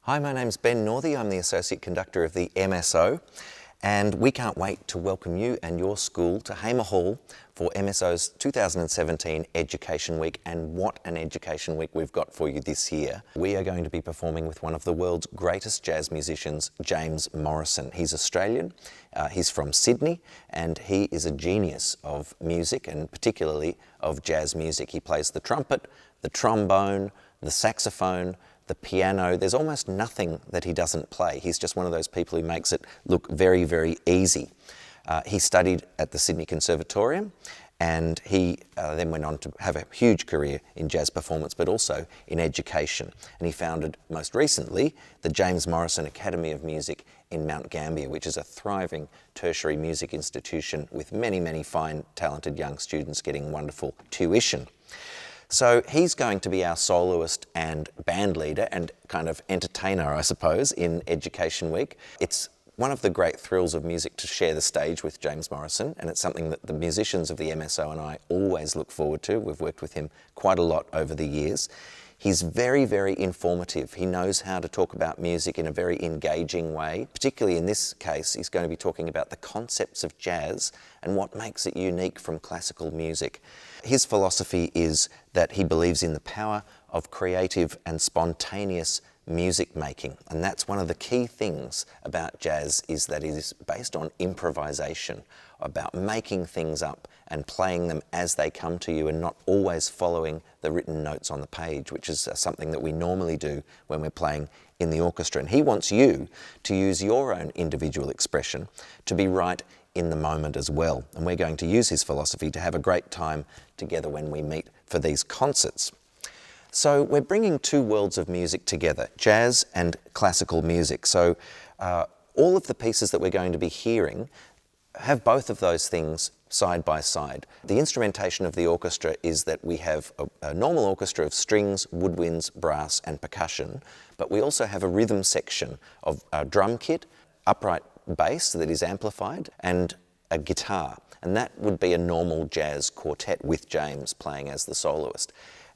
Hi, my name's Ben Northey. I'm the Associate Conductor of the MSO, and we can't wait to welcome you and your school to Hamer Hall for MSO's 2017 Education Week. And what an Education Week we've got for you this year. We are going to be performing with one of the world's greatest jazz musicians, James Morrison. He's Australian, he's from Sydney, and he is a genius of music, and particularly of jazz music. He plays the trumpet, the trombone, the saxophone, the piano. There's almost nothing that he doesn't play. He's just one of those people who makes it look very, very easy. He studied at the Sydney Conservatorium, and he then went on to have a huge career in jazz performance, but also in education. And he founded, most recently, the James Morrison Academy of Music in Mount Gambier, which is a thriving tertiary music institution with many, many fine, talented young students getting wonderful tuition. So he's going to be our soloist and band leader and kind of entertainer, I suppose, in Education Week. It's one of the great thrills of music to share the stage with James Morrison, and it's something that the musicians of the MSO and I always look forward to. We've worked with him quite a lot over the years. He's very, very informative. He knows how to talk about music in a very engaging way. Particularly in this case, he's going to be talking about the concepts of jazz and what makes it unique from classical music. His philosophy is that he believes in the power of creative and spontaneous music making, and that's one of the key things about jazz, is that it is based on improvisation, about making things up and playing them as they come to you and not always following the written notes on the page, which is something that we normally do when we're playing in the orchestra. And he wants you to use your own individual expression to be right in the moment as well. And we're going to use his philosophy to have a great time together when we meet for these concerts. So we're bringing two worlds of music together, jazz and classical music. So all of the pieces that we're going to be hearing have both of those things side by side. The instrumentation of the orchestra is that we have a normal orchestra of strings, woodwinds, brass and percussion, but we also have a rhythm section of a drum kit, upright bass that is amplified, and a guitar. And that would be a normal jazz quartet with James playing as the soloist.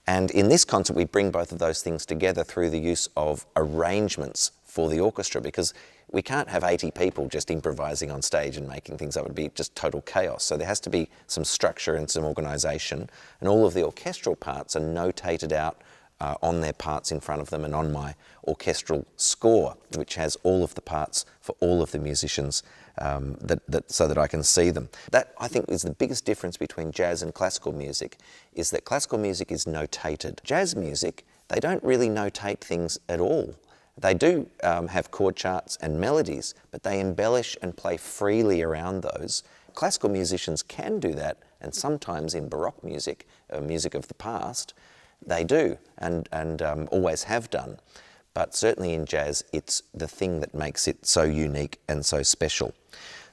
And in this concert, we bring both of those things together through the use of arrangements for the orchestra, because we can't have 80 people just improvising on stage and making things up. It would be just total chaos. So there has to be some structure and some organisation, and all of the orchestral parts are notated out on their parts in front of them and on my orchestral score, which has all of the parts for all of the musicians so that I can see them. That, I think, is the biggest difference between jazz and classical music, is that classical music is notated. Jazz music, they don't really notate things at all. They do have chord charts and melodies, but they embellish and play freely around those. Classical musicians can do that, and sometimes in Baroque music, music of the past, they do and always have done. But certainly in jazz, it's the thing that makes it so unique and so special.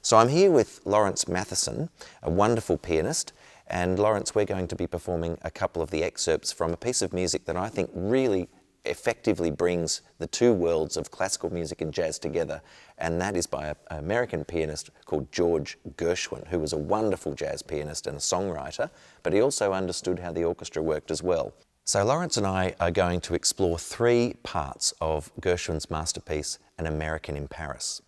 So I'm here with Laurence Matheson, a wonderful pianist. And Laurence, we're going to be performing a couple of the excerpts from a piece of music that I think really effectively brings the two worlds of classical music and jazz together, and that is by an American pianist called George Gershwin, who was a wonderful jazz pianist and a songwriter, but he also understood how the orchestra worked as well. So Laurence and I are going to explore three parts of Gershwin's masterpiece, An American in Paris.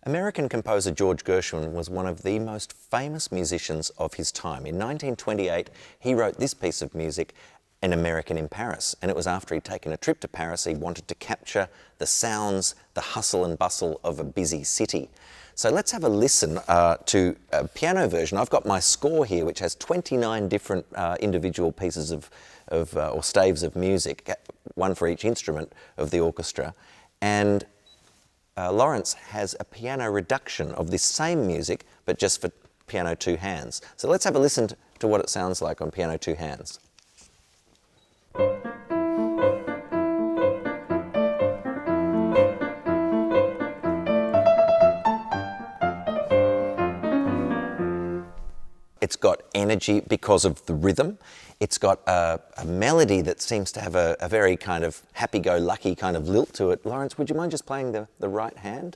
American composer George Gershwin was one of the most famous musicians of his time. In 1928, he wrote this piece of music, An American in Paris, and it was after he'd taken a trip to Paris. He wanted to capture the sounds, the hustle and bustle of a busy city. So let's have a listen to a piano version. I've got my score here, which has 29 different individual pieces or staves of music, one for each instrument of the orchestra. And Laurence has a piano reduction of this same music, but just for piano two hands. So let's have a listen to what it sounds like on piano two hands. It's got energy because of the rhythm. It's got a melody that seems to have a very kind of happy-go-lucky kind of lilt to it. Laurence, would you mind just playing the right hand?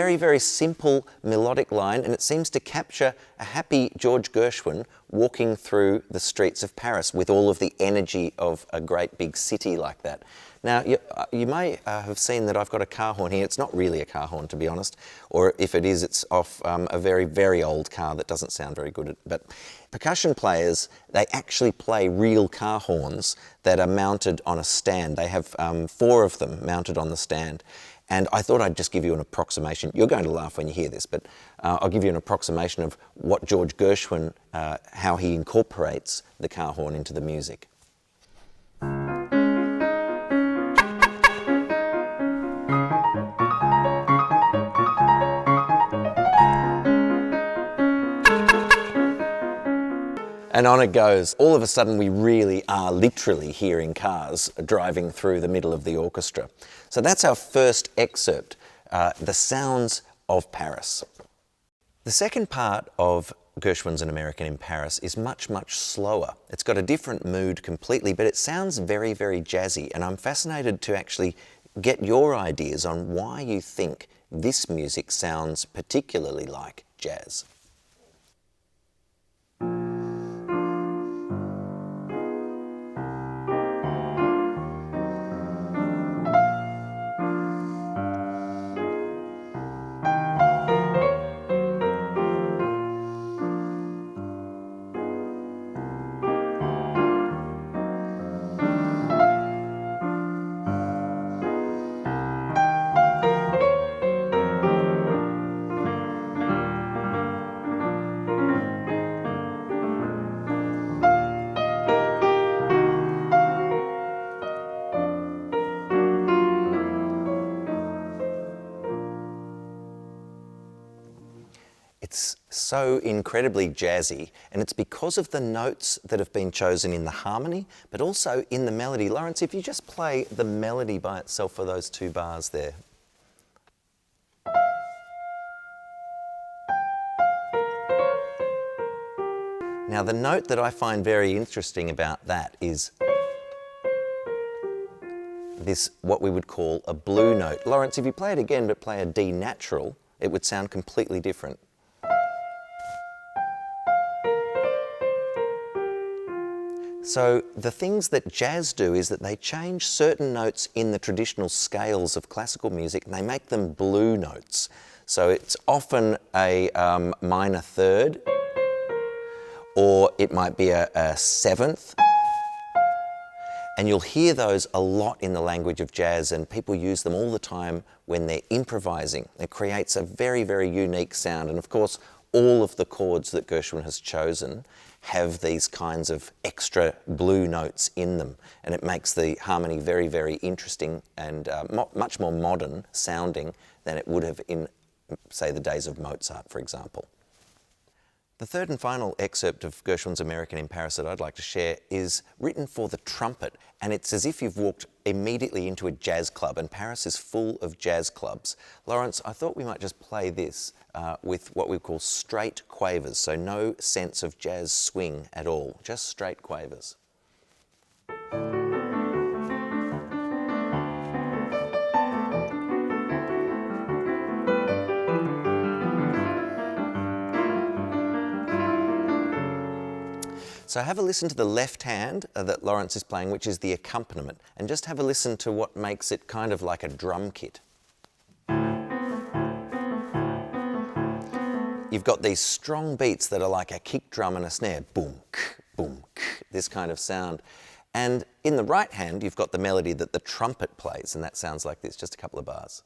very, very simple melodic line, and it seems to capture a happy George Gershwin walking through the streets of Paris with all of the energy of a great big city like that. Now, you may have seen that I've got a car horn here. It's not really a car horn, to be honest, or if it is, it's off a very, very old car that doesn't sound very good. But percussion players, they actually play real car horns that are mounted on a stand. They have 4 of them mounted on the stand. And I thought I'd just give you an approximation. You're going to laugh when you hear this, but I'll give you an approximation of what George Gershwin, how he incorporates the car horn into the music. And on it goes. All of a sudden we really are literally hearing cars driving through the middle of the orchestra. So that's our first excerpt, The Sounds of Paris. The second part of Gershwin's An American in Paris is much, much slower. It's got a different mood completely, but it sounds very, very jazzy, and I'm fascinated to actually get your ideas on why you think this music sounds particularly like jazz. It's so incredibly jazzy, and it's because of the notes that have been chosen in the harmony, but also in the melody. Laurence, if you just play the melody by itself for those 2 bars there. Now, the note that I find very interesting about that is this, what we would call a blue note. Laurence, if you play it again but play a D natural, it would sound completely different. So the things that jazz do is that they change certain notes in the traditional scales of classical music and they make them blue notes. So it's often a minor third, or it might be a 7th. And you'll hear those a lot in the language of jazz, and people use them all the time when they're improvising. It creates a very, very unique sound. And of course, all of the chords that Gershwin has chosen have these kinds of extra blue notes in them, and it makes the harmony very, very interesting and much more modern sounding than it would have in, say, the days of Mozart, for example. The third and final excerpt of Gershwin's American in Paris that I'd like to share is written for the trumpet, and it's as if you've walked immediately into a jazz club, and Paris is full of jazz clubs. Laurence, I thought we might just play this with what we call straight quavers, so no sense of jazz swing at all, just straight quavers. So have a listen to the left hand that Laurence is playing, which is the accompaniment, and just have a listen to what makes it kind of like a drum kit. You've got these strong beats that are like a kick drum and a snare, boom, boom, this kind of sound. And in the right hand, you've got the melody that the trumpet plays, and that sounds like this, just a couple of bars.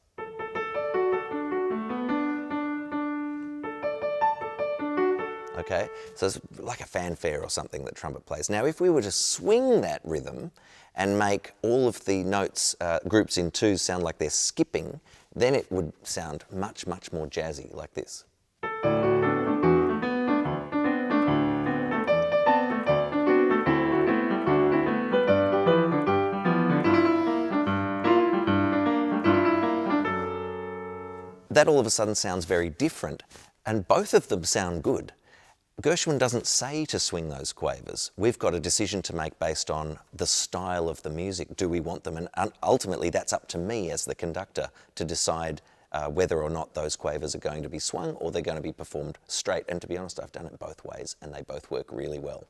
Okay, so it's like a fanfare or something that trumpet plays. Now, if we were to swing that rhythm and make all of the notes, groups in 2s, sound like they're skipping, then it would sound much, much more jazzy, like this. That all of a sudden sounds very different, and both of them sound good. Gershwin doesn't say to swing those quavers. We've got a decision to make based on the style of the music. Do we want them? And ultimately, that's up to me as the conductor to decide whether or not those quavers are going to be swung or they're going to be performed straight. And to be honest, I've done it both ways and they both work really well.